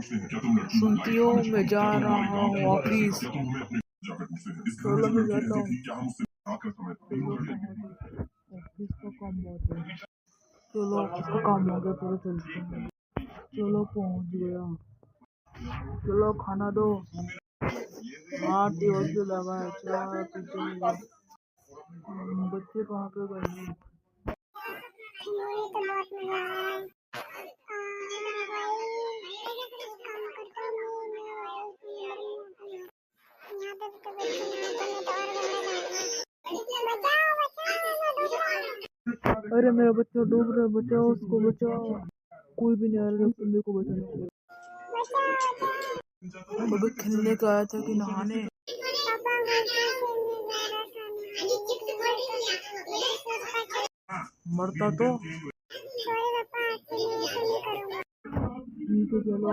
सुनती हो मैं जा रहा हूँ ऑफिस। चलो मैं जाता हूँ। ऑफिस का काम बहुत है। चलो ऑफिस का काम हो गया, चलो चलते हैं। चलो पहुँच गया। चलो खाना दो। हाँ टेबल पे लगा है, चाय पीते हुए। बच्चे कहाँ पे गए हैं? अरे मेरा बच्चा डूब रहा है, बचाओ उसको, बचाओ। कोई भी नहीं आ रहा मेरे को बचाने के लिए। अबे खेलने का आया था कि नहाने? मरता तो ठीक है चलो।